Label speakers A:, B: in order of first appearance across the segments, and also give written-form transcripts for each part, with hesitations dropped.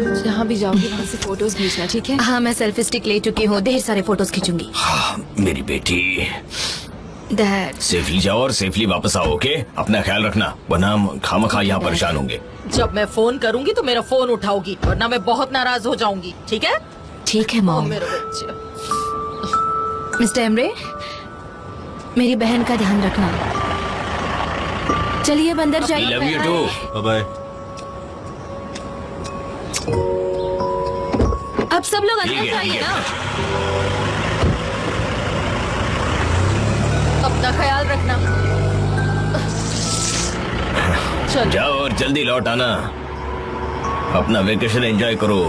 A: जहाँ भी जाओगी वहाँ से फोटोज भेजना, ठीक है?
B: हाँ, मैं सेल्फी स्टिक ले चुकी हूँ, ढेर सारे फोटोज खींचूंगी।
C: हाँ मेरी बेटी,
B: डैड
C: सेफली जाओ और सेफली वापस आओ, ओके? अपना ख्याल रखना, वरना हम खामखा यहाँ परेशान होंगे।
D: जब मैं फोन करूंगी तो मेरा फोन उठाओगी, वरना मैं बहुत नाराज हो जाऊंगी, ठीक है?
B: ठीक है मॉम।
D: मेरे बच्चे।
B: मिस्टर एमरे, मेरी बहन का ध्यान रखना। चलिए अब अंदर जाइए।
C: Love you too.
E: बाय।
B: अब सब लोग
C: ठीक
B: अंदर
C: है,
B: जाइए
C: ठीक
B: ना।
D: अपना ख्याल रखना। चल
C: जाओ और जल्दी लौट आना, अपना वेकेशन एंजॉय करो।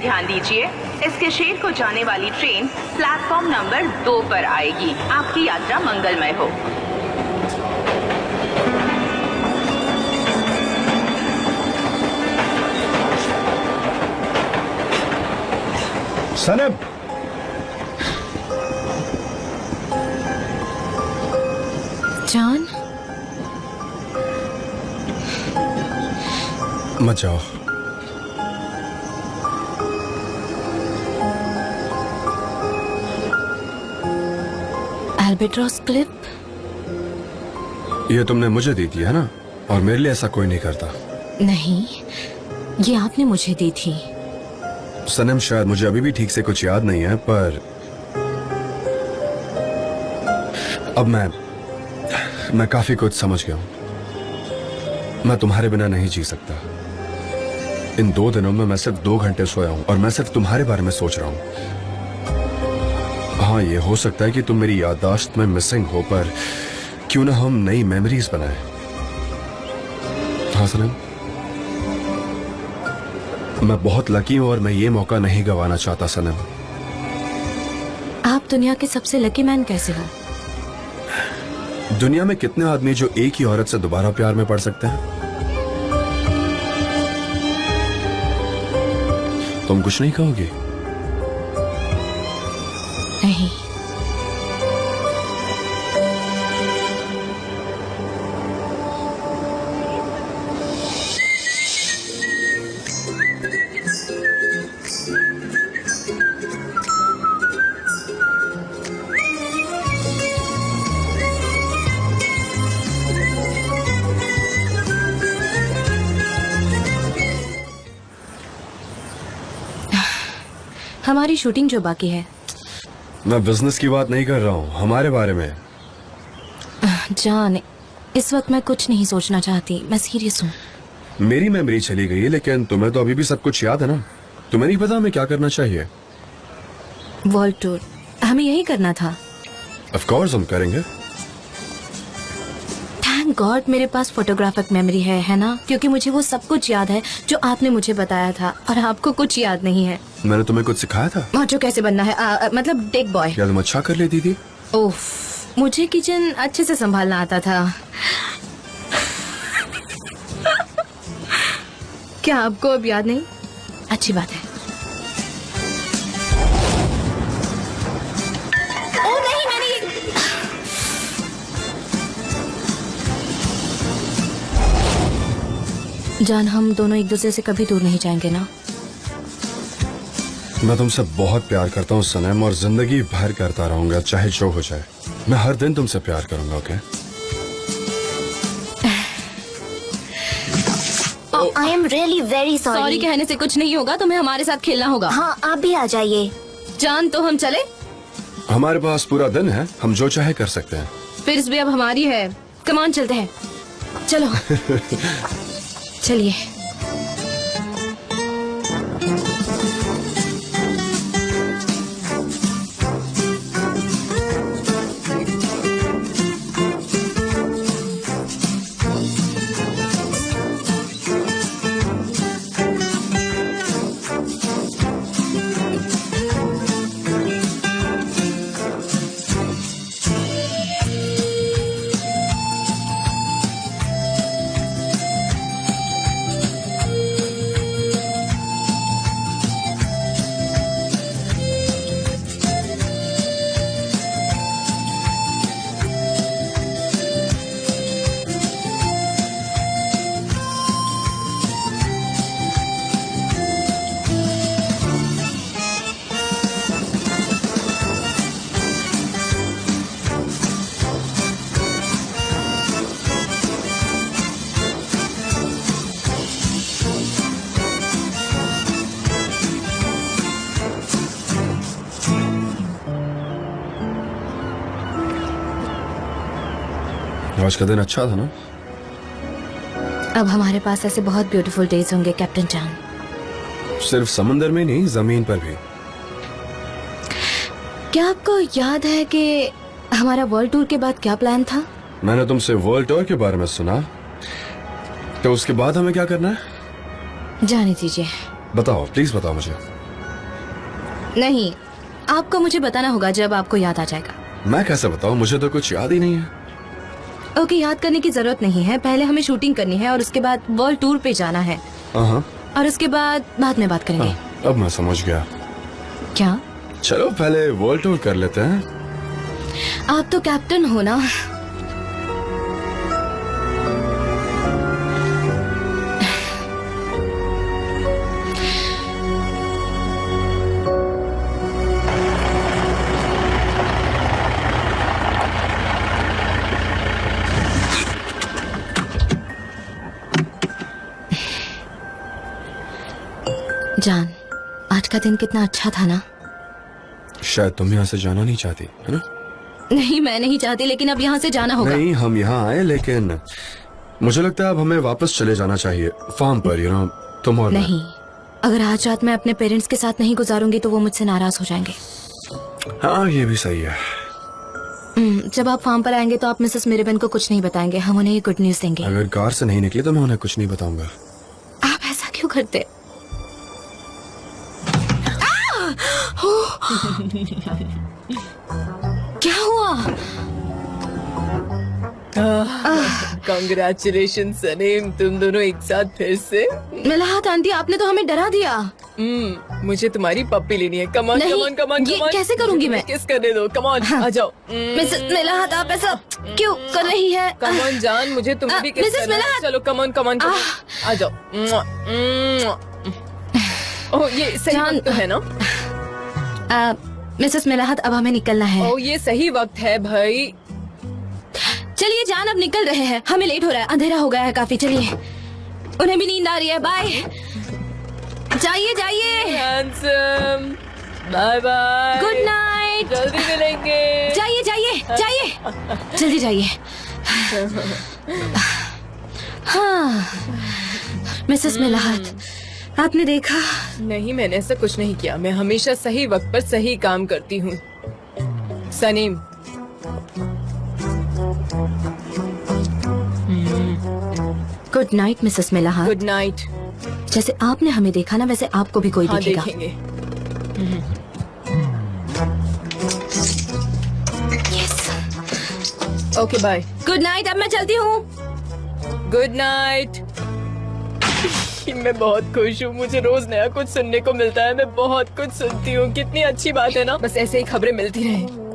F: ध्यान दीजिए, इसके शहर को जाने वाली ट्रेन प्लेटफॉर्म नंबर 2 पर आएगी। आपकी यात्रा मंगलमय हो।
E: सनम,
B: जान,
E: मत जाओ।
B: एल्बेट्रॉस क्लिप
E: ये तुमने मुझे दी थी है ना, और मेरे लिए ऐसा कोई नहीं करता।
B: नहीं, ये आपने मुझे दी थी।
E: सनम, शायद मुझे अभी भी ठीक से कुछ याद नहीं है, पर अब मैं काफी कुछ समझ गया हूं। मैं तुम्हारे बिना नहीं जी सकता। इन 2 दिनों में मैं सिर्फ 2 घंटे सोया हूं और मैं सिर्फ तुम्हारे बारे में सोच रहा हूं। हाँ, ये हो सकता है कि तुम मेरी याददाश्त में मिसिंग हो, पर क्यों ना हम नई मेमोरीज बनाएं। हाँ सनम, मैं बहुत लकी हूं और मैं ये मौका नहीं गंवाना चाहता। सनम,
B: आप दुनिया के सबसे लकी मैन कैसे हो?
E: दुनिया में कितने आदमी जो एक ही औरत से दोबारा प्यार में पड़ सकते हैं? तुम कुछ नहीं कहोगे?
B: नहीं। हमारी शूटिंग जो बाकी है।
E: मैं बिजनेस की बात नहीं कर रहा हूँ, हमारे बारे में।
B: जान, इस वक्त मैं कुछ नहीं सोचना चाहती, मैं सीरियस हूँ।
E: मेरी मेमोरी चली गई है, लेकिन तुम्हें तो अभी भी सब कुछ याद है ना। तुम्हें नहीं पता हमें क्या करना चाहिए?
B: वर्ल्ड टूर हमें यही करना था।
E: ऑफ कोर्स हम करेंगे।
B: थैंक गॉड मेरे पास फोटोग्राफिक मेमोरी है ना, क्योंकि मुझे वो सब कुछ याद है जो आपने मुझे बताया था, और आपको कुछ याद नहीं है।
E: मैंने तुम्हें कुछ सिखाया था?
B: माचो कैसे बनना है, मतलब टेक बॉय।
E: क्या तुम अच्छा कर लेती थी?
B: ओफ, मुझे किचन अच्छे से संभालना आता था। क्या आपको अब याद नहीं? अच्छी बात है। ओ नहीं, मैंने जान, हम दोनों एक दूसरे से कभी दूर नहीं जाएंगे ना?
E: मैं तुमसे बहुत प्यार करता हूँ सनम, और जिंदगी भर करता रहूंगा, चाहे जो हो जाए। मैं हर दिन तुमसे प्यार करूंगा, okay?
B: I am really very
A: sorry
B: sorry.
A: कहने से कुछ नहीं होगा, तुम्हें हमारे साथ खेलना होगा।
B: हाँ, आप भी आ जाइए।
A: जान, तो हम चले?
E: हमारे पास पूरा दिन है, हम जो चाहे कर सकते हैं।
A: फिर भी अब हमारी है।
B: कमान, चलते हैं। चलो। चलिए।
E: आज का दिन अच्छा था ना?
B: अब हमारे पास ऐसे बहुत ब्यूटीफुल डेज होंगे कैप्टन जान।
E: सिर्फ समंदर में नहीं, जमीन पर भी।
B: क्या आपको याद है कि हमारा वर्ल्ड टूर के बाद क्या प्लान था?
E: मैंने तुमसे वर्ल्ड टूर के बारे में सुना, तो उसके बाद हमें क्या करना है?
B: जाने दीजिए।
E: बताओ, प्लीज बताओ मुझे।
B: नहीं, आपको मुझे बताना होगा जब आपको याद आ जाएगा।
E: मैं कैसे बताऊं, मुझे तो कुछ याद ही नहीं है।
B: ओके, याद करने की जरूरत नहीं है। पहले हमें शूटिंग करनी है और उसके बाद वर्ल्ड टूर पे जाना है,
E: हाँ,
B: और उसके बाद में बात करेंगे।
E: अब मैं समझ गया।
B: क्या?
E: चलो पहले वर्ल्ड टूर कर लेते हैं।
B: आप तो कैप्टन हो ना। जान, आज का दिन कितना अच्छा था ना?
E: शायद तुम यहाँ से जाना नहीं चाहती, है ना?
B: नहीं, मैं नहीं चाहती, लेकिन अब यहाँ से जाना होगा।
E: नहीं, हम यहाँ आए, लेकिन मुझे लगता है अब हमें वापस चले जाना चाहिए फार्म पर, यू नो, तुम और मैं।
B: नहीं, अगर आज रात मैं अपने पेरेंट्स के साथ नहीं गुजारूंगी तो वो मुझसे नाराज हो जाएंगे।
E: हाँ, ये भी सही है।
B: जब आप फार्म पर आएंगे तो आप मिसेस मेरेबन को कुछ नहीं बताएंगे, हम उन्हें ये गुड न्यूज देंगे।
E: अगर कार से नहीं निकले तो मैं उन्हें कुछ नहीं बताऊंगा।
B: आप ऐसा क्यों करते? क्या हुआ?
D: कांग्रेचुलेशन सनीम, तुम दोनों एक साथ फिर से।
B: मिलाहत आंटी, आपने तो हमें डरा दिया।
D: मुझे तुम्हारी पप्पी लेनी है। कमान
B: नहीं,
D: कमान कमान
B: ये
D: कमान।
B: कैसे करूंगी मैं?
D: किस करने दो, कमान आ जाओ।
B: मिसेस मिलाहत, आप ऐसा क्यों कर रही है?
D: कमान जान, मुझे तुम्हें भी किस
B: मिसेस
D: करना है।
B: मिलाहत।
D: चलो कमान कमान कमान, आ जाओ। ओह, ये सही
B: जान-
D: वक्त तो है ना?
B: मिसेस मिलाहत, अब हमें निकलना है।
D: ओह, ये सही वक्त है भाई।
B: चलिए जान, अब निकल रहे हैं, हमें लेट हो रहा है, अंधेरा हो गया है काफी। चलिए, उन्हें भी नींद आ रही है। बाय। जाइए जाइए।
D: Handsome, bye bye.
B: Good night.
D: जल्दी मिलेंगे।
B: जाइए जाइए जाइए, जल्दी जाइए। हाँ, मिसेस मिलाहत, आपने देखा?
D: नहीं, मैंने ऐसा कुछ नहीं किया। मैं हमेशा सही वक्त पर सही काम करती हूँ। Sanim,
B: good night Mrs Milahat.
D: Good night.
B: जैसे आपने हमें देखा ना, वैसे आपको भी कोई
D: हाँ,
B: देखेगा।
D: देखेंगे।
B: Yes.
D: Okay, bye.
B: Good night, अब मैं चलती हूँ।
D: Good night. मैं बहुत खुश हूँ, मुझे रोज नया कुछ सुनने को मिलता है। मैं बहुत कुछ सुनती हूँ, कितनी अच्छी बात है ना। बस ऐसे ही खबरें मिलती रहे।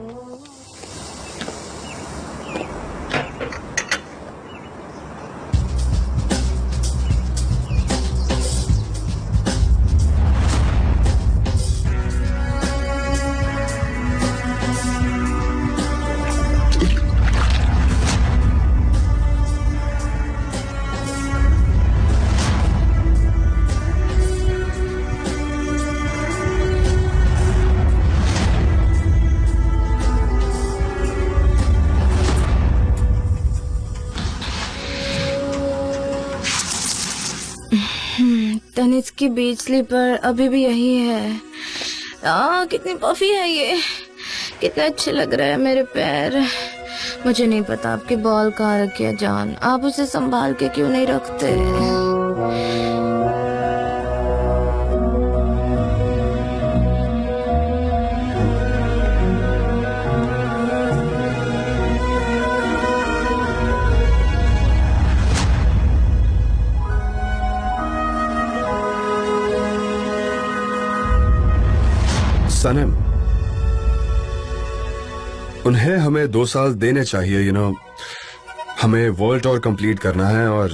B: टेनिस की बीच स्लीपर अभी भी यही है। कितनी पफी है ये, कितने अच्छे लग रहे हैं मेरे पैर। मुझे नहीं पता आपकी बॉल कहाँ रखी है जान, आप उसे संभाल के क्यों नहीं रखते?
E: सनम, उन्हें हमें 2 साल देने चाहिए, हमें वर्ल्ड टूर कंप्लीट करना है और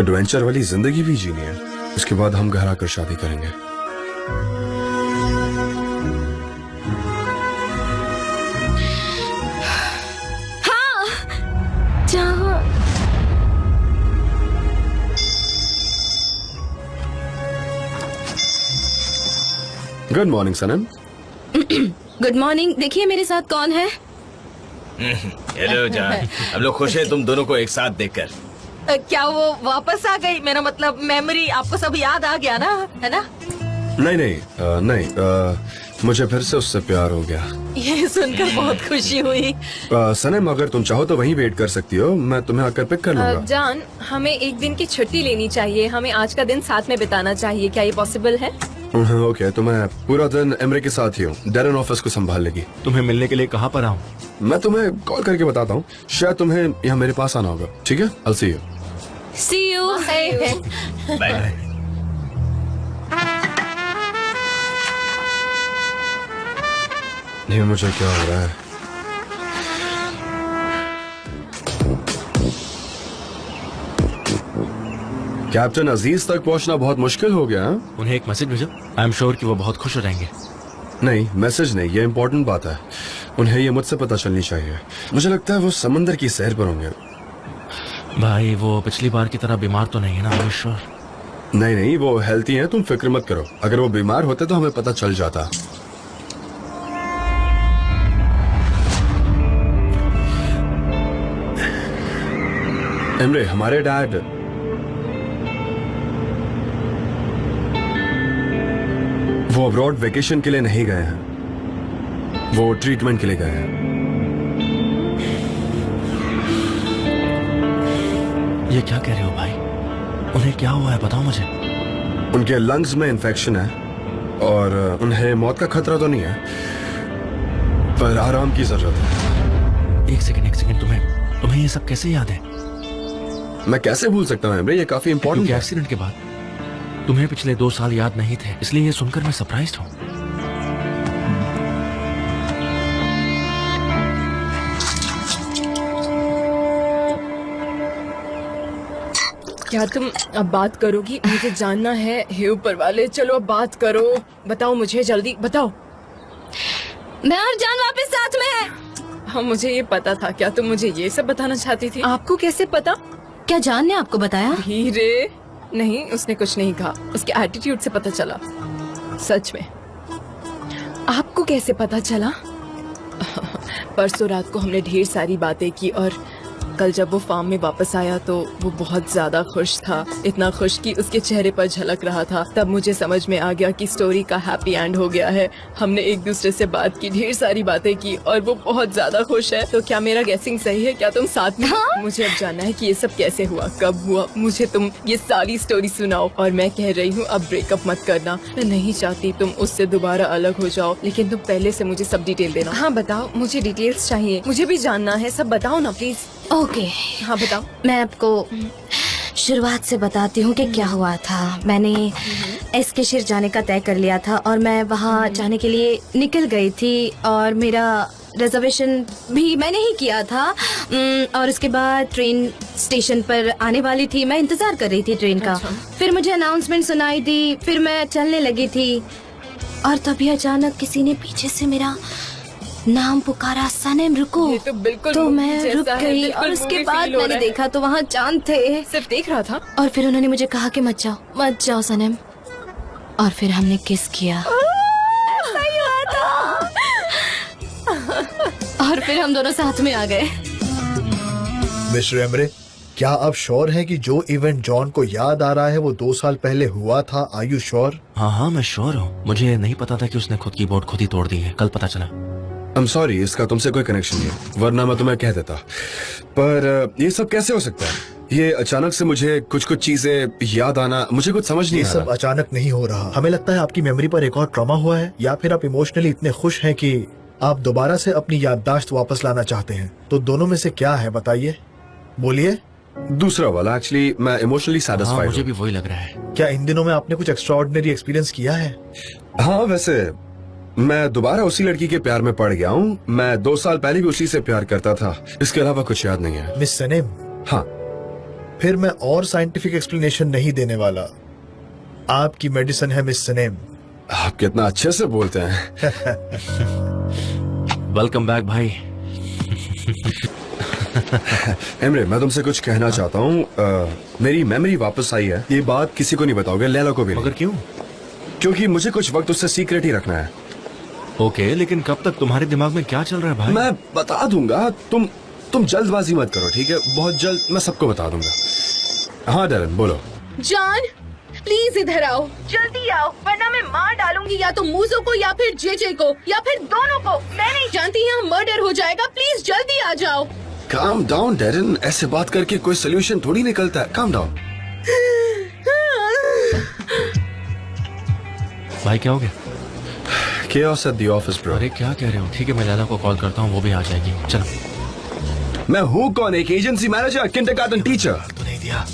E: एडवेंचर वाली जिंदगी भी जीनी है। उसके बाद हम घर आकर शादी करेंगे।
B: हाँ, जहाँ
E: good morning Sanam.
B: Good morning. देखिए मेरे साथ कौन है।
C: हेलो जान, हम लोग खुश हैं तुम दोनों को एक साथ देखकर।
D: क्या वो वापस आ गई? मेरा मतलब मेमोरी, आपको सब याद आ गया ना, है ना?
E: नहीं, मुझे फिर से उससे प्यार हो गया।
D: ये सुनकर बहुत खुशी हुई।
E: सनम, अगर तुम चाहो तो वहीं वेट कर सकती हो, मैं तुम्हें आकर पिक कर लूंगा।
D: जान, हमें एक दिन की छुट्टी लेनी चाहिए, हमें आज का दिन साथ में बिताना चाहिए, क्या ये पॉसिबल है?
E: ओके, तो मैं पूरा दिन एमरे के साथ ही हूँ। डैरन ऑफिस को संभाल लेगी।
G: तुम्हें मिलने के लिए कहाँ पर आऊँ?
E: मैं तुम्हें कॉल करके बताता हूँ, शायद तुम्हें यहाँ मेरे पास आना होगा। ठीक है, I'll see you।
B: See you।
C: Bye bye.
E: ये मुझे क्या हो रहा है? कैप्टन अजीज तक पहुंचना बहुत मुश्किल हो गया।
G: उन्हें एक मैसेज भेजो, आई एम श्योर कि वो बहुत खुश हो जाएंगे।
E: नहीं, मैसेज नहीं, ये इम्पोर्टेंट बात है। उन्हें ये मुझसे पता चलनी चाहिए। मुझे लगता है वो समंदर की सैर पर होंगे।
G: भाई वो पिछली बार की तरह बीमार तो नहीं है ना? I am sure.
E: नहीं, वो हेल्थी हैं, तुम फिक्र मत करो। अगर वो बीमार होते तो हमें पता चल जाता। एमरे, हमारे डैड वो अब्रॉड वेकेशन के लिए नहीं गए हैं, वो ट्रीटमेंट के लिए गए हैं।
G: ये क्या कह रहे हो भाई? उन्हें क्या हुआ है, बताओ मुझे।
E: उनके लंग्स में इन्फेक्शन है और उन्हें मौत का खतरा तो नहीं है, पर आराम की जरूरत है।
G: एक सेकंड, तुम्हें ये सब कैसे याद है?
E: मैं कैसे भूल सकता हूँ एमरे, ये काफी इम्पोर्टेंट
G: क्योंकि
E: है।
G: एक्सीडेंट के बाद तुम्हें पिछले 2 साल याद नहीं थे, इसलिए ये सुनकर मैं सरप्राइज्ड हूँ।
D: क्या तुम अब बात करोगी? मुझे जानना है। हे ऊपर वाले, चलो अब बात करो, बताओ मुझे, जल्दी बताओ।
B: मैं और जान वापस साथ में है।
D: हाँ, मुझे ये पता था। क्या तुम मुझे ये सब बताना चाहती थी? आपको कैसे पता?
B: क्या जान ने आपको बताया?
D: धीरे, नहीं, उसने कुछ नहीं कहा, उसके एटीट्यूड से पता चला। सच में। आपको कैसे पता चला? परसों रात को हमने ढेर सारी बातें की और कल जब वो फार्म में वापस आया तो वो बहुत ज्यादा खुश था, इतना खुश कि उसके चेहरे पर झलक रहा था। तब मुझे समझ में आ गया कि स्टोरी का हैप्पी एंड हो गया है। हमने एक दूसरे से बात की, ढेर सारी बातें की और वो बहुत ज्यादा खुश है। तो क्या मेरा गेसिंग सही है? क्या तुम साथ में? हाँ? मुझे अब जानना है कि ये सब कैसे हुआ, कब हुआ। मुझे तुम ये सारी स्टोरी सुनाओ। और मैं कह रही हूँ अब ब्रेकअप मत करना। मैं नहीं चाहती तुम उससे दोबारा अलग हो जाओ, लेकिन तुम पहले से मुझे सब डिटेल देना। हाँ बताओ, मुझे डिटेल्स चाहिए, मुझे भी जानना है, सब बताओ ना प्लीज।
B: ओके,
D: हाँ बताओ।
B: मैं आपको शुरुआत से बताती हूँ कि क्या हुआ था। मैंने एस्केशर जाने का तय कर लिया था और मैं वहाँ जाने के लिए निकल गई थी और मेरा रिजर्वेशन भी मैंने ही किया था। और उसके बाद ट्रेन स्टेशन पर आने वाली थी, मैं इंतजार कर रही थी ट्रेन का। फिर मुझे अनाउंसमेंट सुनाई दी, फिर मैं चलने लगी थी और तभी अचानक किसी ने पीछे से मेरा नाम पुकारा, सनम रुको।
D: ये तो बिल्कुल
B: तो मैं
D: movie
B: रुक
D: जैसा है,
B: गई
D: बिल्कुल
B: और उसके
D: movie
B: बाद
D: feel हो
B: मैंने
D: रहा है।
B: देखा तो वहाँ चांद थे।
D: सिर्फ देख रहा था?
B: और फिर उन्होंने मुझे कहा कि मत जाओ सनम। और फिर हमने किस किया।
D: सही बात है।
B: और फिर हम दोनों साथ में आ गए।
H: मिस्टर एमरे, क्या आप श्योर हैं कि जो इवेंट जॉन को याद आ रहा है वो 2 साल पहले हुआ था? Are you sure?
G: हाँ हाँ मैं श्योर हूँ। मुझे नहीं पता था कि उसने खुद की बोर्ड खुद ही तोड़ दी है, कल पता चला।
E: I'm sorry, इसका तुमसे कोई कनेक्शन नहीं है, वरना मैं तुम्हें कह देता। पर ये सब कैसे हो सकता है? ये अचानक से मुझे कुछ कुछ चीजें याद आना, मुझे कुछ समझ नहीं
H: ये
E: आ
H: सब
E: रहा।
H: अचानक नहीं हो रहा। हमें लगता है आपकी मेमोरी पर एक और ट्रॉमा हुआ है, या फिर आप इमोशनली इतने खुश हैं कि आप दोबारा से अपनी याददाश्त वापस लाना चाहते हैं। तो दोनों में से क्या है, बताइए, बोलिए।
E: दूसरा वाला, एक्चुअली मैं इमोशनली
G: हाँ,
E: सैटिस्फाइड
G: मुझे
E: हूँ।
G: भी वही लग रहा है।
H: क्या इन दिनों में आपने कुछ एक्स्ट्राऑर्डिनरी एक्सपीरियंस किया है?
E: हाँ, वैसे मैं दोबारा उसी लड़की के प्यार में पड़ गया हूँ। मैं 2 साल पहले भी उसी से प्यार करता था, इसके अलावा कुछ याद नहीं है।
H: मिस सनेम,
E: हाँ,
H: फिर मैं और साइंटिफिक एक्सप्लेनेशन नहीं देने वाला। आपकी मेडिसिन है मिस सनेम।
E: आप कितना अच्छे से बोलते हैं।
G: वेलकम बैक भाई।
E: एमरे, मैं तुमसे कुछ कहना चाहता हूँ। मेरी मेमोरी वापस आई है। ये बात किसी को नहीं बताओगे, लैला को भी नहीं।
G: मगर क्यों?
E: क्योंकि मुझे कुछ वक्त उससे सीक्रेट ही रखना है।
G: ओके, लेकिन कब तक? तुम्हारे दिमाग में क्या चल रहा है भाई?
E: मैं बता दूंगा, तुम जल्दबाजी मत करो, ठीक है? बहुत जल्द मैं सबको बता दूंगा। हाँ डैरन, बोलो।
D: जॉन प्लीज इधर आओ, जल्दी आओ, वरना मैं मार डालूंगी या तो मूजो को या फिर जेजे को या फिर दोनों को। मैं नहीं जानती, यहाँ मर्डर हो जाएगा। प्लीज जल्दी आ जाओ।
E: काम डाउन डैरन, ऐसे बात करके कोई सोल्यूशन थोड़ी निकलता है। Calm down.
G: भाई क्या हो गया?
E: Chaos at the office, bro.
G: अरे क्या कह रहे हो? ठीक है, मैं लैला को कॉल करता हूँ, वो भी आ जाएगी। चलो।
E: मैं हूँ कौन? एक एजेंसी मैनेजर, किंडरगार्टन टीचर।
G: तो नहीं दिया।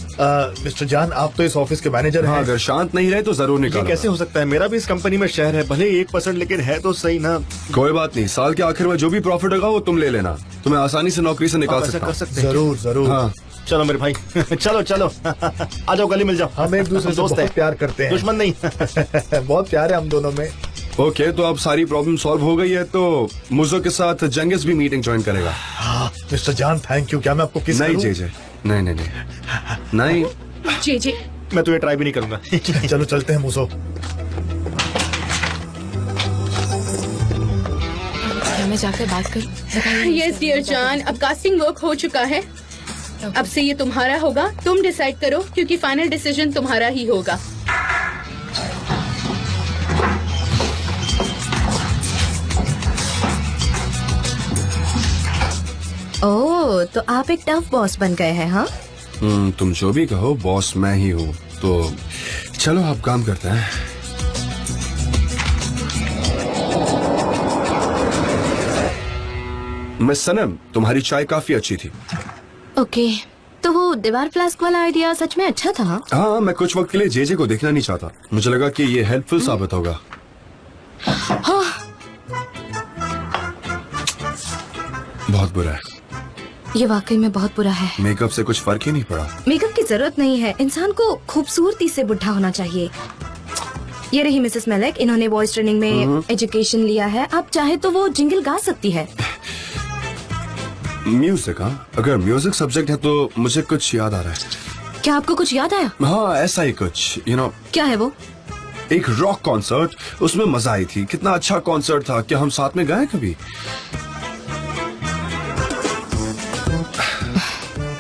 H: मिस्टर जान, आप तो इस ऑफिस के मैनेजर
E: हाँ,
H: हैं।
E: अगर शांत नहीं रहे तो जरूर
I: ये
E: निकालो।
I: कैसे हो सकता है? मेरा भी इस कंपनी में शेयर है, भले 1%, लेकिन है तो सही ना।
E: कोई बात नहीं, साल के आखिर में जो भी प्रॉफिट होगा वो तुम ले लेना। तुम्हें आसानी से नौकरी से निकाल
I: आप ऐसा
E: सकता
I: कर
E: हूँ।
I: सकते हैं?
H: जरूर जरूर।
E: हाँ,
I: चलो मेरे भाई। चलो चलो। आ जाओ, गली मिल जाओ।
H: हम एक दूसरे से
I: दोस्त
H: बहुत
I: हैं,
H: प्यार करते हैं।
I: दुश्मन नहीं।
H: बहुत प्यार है हम दोनों में।
E: ओके, तो अब सारी प्रॉब्लम सॉल्व हो गई है, तो मुझो के साथ जंगिस भी मीटिंग ज्वाइन करेगा।
H: हाँ, मिस्टर जान थैंक यू। क्या मैं आपको किस
E: नहीं जेजे, नहीं नहीं नहीं नहीं।
D: जेजे,
I: मैं तो ये ट्राई भी नहीं करूंगा।
H: चलो चलते हैं मूसो।
D: क्या मैं जाकर बात करूं? यस डियर जान, अब कास्टिंग वर्क हो चुका है। अब से ये तुम्हारा होगा, तुम डिसाइड करो, क्योंकि फाइनल डिसीजन तुम्हारा ही होगा।
B: ओह, तो आप एक टफ बॉस बन गए हैं, हाँ?
E: तुम जो भी कहो, बॉस मैं ही हूँ। तो चलो आप काम करते हैं। मिस सनम, तुम्हारी चाय काफी अच्छी थी।
B: ओके, तो वो दीवार फ्लास्क वाला आइडिया सच में अच्छा था?
E: हाँ, मैं कुछ वक्त के लिए जेजे को देखना नहीं चाहता। मुझे लगा कि ये हेल्पफुल साबित होगा।
B: हाँ।
E: बहुत बुरा है।
B: ये वाकई में बहुत बुरा है।
E: मेकअप से कुछ फर्क ही नहीं पड़ा।
B: मेकअप की जरूरत नहीं है, इंसान को खूबसूरती से बुढ़ा होना चाहिए। ये रही मिसेस मलिक, इन्होंने वॉइस ट्रेनिंग में एजुकेशन लिया है। आप चाहे तो वो जिंगल गा सकती है।
E: म्यूजिक? हाँ, अगर म्यूजिक सब्जेक्ट है तो मुझे कुछ याद आ रहा है।
B: क्या आपको कुछ याद आया?
E: हाँ, ऐसा ही कुछ,
B: क्या है वो?
E: एक रॉक कॉन्सर्ट, उसमें मजा आई थी। कितना अच्छा कॉन्सर्ट था। क्या हम साथ में गए कभी?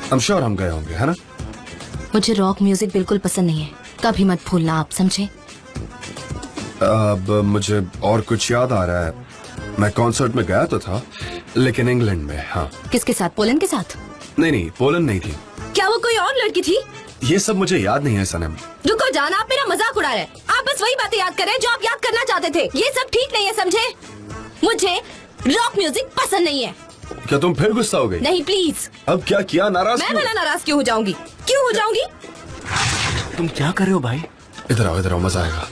E: I'm sure हम गए होंगे, है ना?
B: मुझे रॉक म्यूजिक बिल्कुल पसंद नहीं है, कभी मत भूलना आप, समझे?
E: अब मुझे और कुछ याद आ रहा है। मैं कॉन्सर्ट में गया तो था, लेकिन इंग्लैंड में। हाँ।
B: किसके साथ? पोलैंड के साथ?
E: नहीं, पोलैंड नहीं थी।
B: क्या वो कोई और लड़की थी?
E: ये सब मुझे याद नहीं है सनम।
B: रुको जान, आप मेरा मजाक उड़ा रहे हैं। आप बस वही बातें याद कर रहे हैं जो आप याद करना चाहते थे। ये सब ठीक नहीं है, समझे? मुझे रॉक म्यूजिक पसंद नहीं है।
E: क्या तुम फिर गुस्सा हो गई?
B: नहीं प्लीज।
E: अब क्या किया? नाराज
B: मैं
E: क्यों?
B: भला नाराज क्यों हो जाऊंगी? क्यों हो जाऊंगी?
G: तुम क्या कर रहे हो भाई?
E: इधर आओ, मजा आएगा।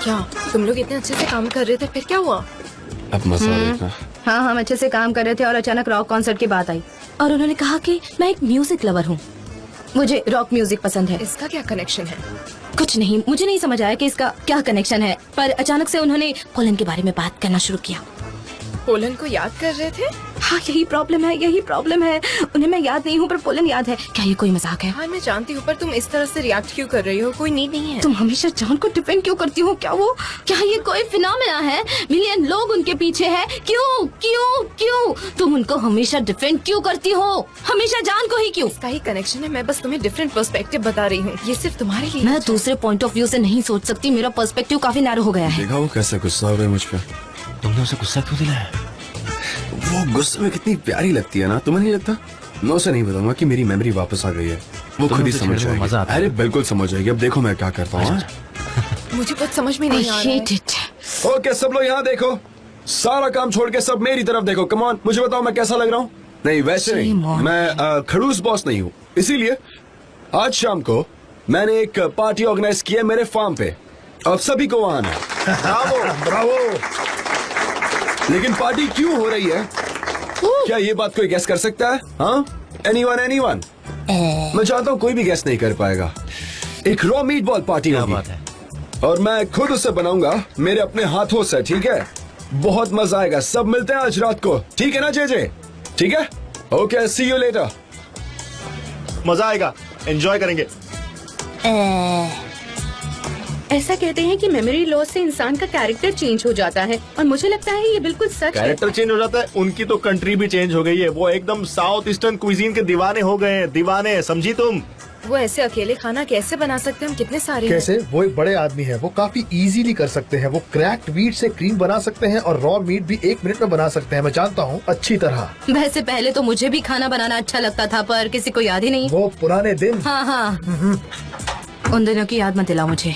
D: क्या तुम लोग इतने अच्छे से काम कर रहे थे, फिर क्या हुआ?
E: अब मजा देखना।
B: हाँ, हम अच्छे से काम कर रहे थे और अचानक रॉक कॉन्सर्ट की बात आई और उन्होंने कहा कि मैं एक म्यूजिक लवर हूँ, मुझे रॉक म्यूजिक पसंद है।
D: इसका क्या कनेक्शन है?
B: कुछ नहीं, मुझे नहीं समझ आया कि इसका क्या कनेक्शन है, पर अचानक से उन्होंने पोलैंड के बारे में बात करना शुरू किया।
D: पोलैंड को याद कर रहे थे?
B: हाँ यही प्रॉब्लम है, यही प्रॉब्लम है। उन्हें मैं याद नहीं हूँ पर पोलन याद है। क्या ये कोई मजाक है?
D: हाँ मैं जानती हूँ, पर तुम इस तरह से रिएक्ट क्यों कर रही हो? कोई नीड नहीं है।
B: तुम हमेशा जान को डिफेंड क्यों करती हो? क्या ये कोई फिनोमेना है? मिलियन लोग उनके पीछे हैं, क्यों क्यों क्यों? तुम उनको हमेशा डिफेंड क्यों करती हो? हमेशा जान को ही क्यों?
D: इसका ही कनेक्शन है। मैं बस तुम्हें डिफरेंट पर्सपेक्टिव बता रही हूँ। ये सिर्फ तुम्हारे लिए।
B: मैं दूसरे पॉइंट ऑफ व्यू से नहीं सोच सकती। मेरा पर्सपेक्टिव काफी नैरो हो गया है।
E: देखा वो कैसे गुस्सा हो गया मुझ पे।
G: तुमने उसे गुस्सा क्यों दिलाया?
E: वो गुस्से में कितनी प्यारी लगती है ना, तुम्हें नहीं लगता? मैं उसे नहीं बताऊंगा कि मेरी मेमोरी वापस आ गई है। वो खुद ही समझ जाएगी।
G: मजा आता है।
E: अरे बिल्कुल समझ जाएगी। अब देखो मैं क्या करता हूँ।
D: मुझे कुछ समझ में नहीं आ रहा है।
E: ओके सब लोग यहाँ देखो, सारा काम छोड़ के सब मेरी तरफ देखो। कम ऑन, मुझे बताओ मैं कैसा लग रहा हूँ? नहीं वैसे नहीं, मैं खड़ूस बॉस नहीं हूँ। इसीलिए आज शाम को मैंने एक पार्टी ऑर्गेनाइज की है मेरे फार्म पे, अब सभी को वहाँ आना है।
H: Bravo Bravo.
E: लेकिन पार्टी क्यों हो रही है, क्या ये बात कोई गैस कर सकता है? हाँ, एनीवन? मैं चाहता हूँ कोई भी गैस नहीं कर पाएगा। एक रॉ मीट बॉल पार्टी होगी और मैं खुद उसे बनाऊंगा मेरे अपने हाथों से, ठीक है? बहुत मजा आएगा। सब मिलते हैं आज रात को, ठीक है ना जे? ठीक है, ओके, सी यू लेटर।
I: मजा आएगा, एंजॉय करेंगे।
J: ऐसा कहते हैं कि मेमोरी लॉस से इंसान का कैरेक्टर चेंज हो जाता है और मुझे लगता है ये बिल्कुल सच है।
I: कैरेक्टर चेंज हो जाता है, उनकी तो कंट्री भी चेंज हो गई है। वो एकदम साउथ ईस्टर्न क्विजीन के दीवाने हो गए हैं, दीवाने, समझी तुम?
D: वो ऐसे अकेले खाना कैसे बना सकते हैं? हम कितने सारे
H: कैसे? वो एक बड़े आदमी है, वो काफी इजीली कर सकते हैं। वो क्रैक्ड वीट से क्रीम बना सकते हैं और रॉ मीट भी 1 मिनट में बना सकते हैं। मैं जानता हूँ अच्छी तरह।
B: वैसे पहले तो मुझे भी खाना बनाना अच्छा लगता था, पर किसी को याद ही नहीं।
H: वो पुराने दिन।
B: हाँ, उन दिनों की याद मत दिलाओ मुझे।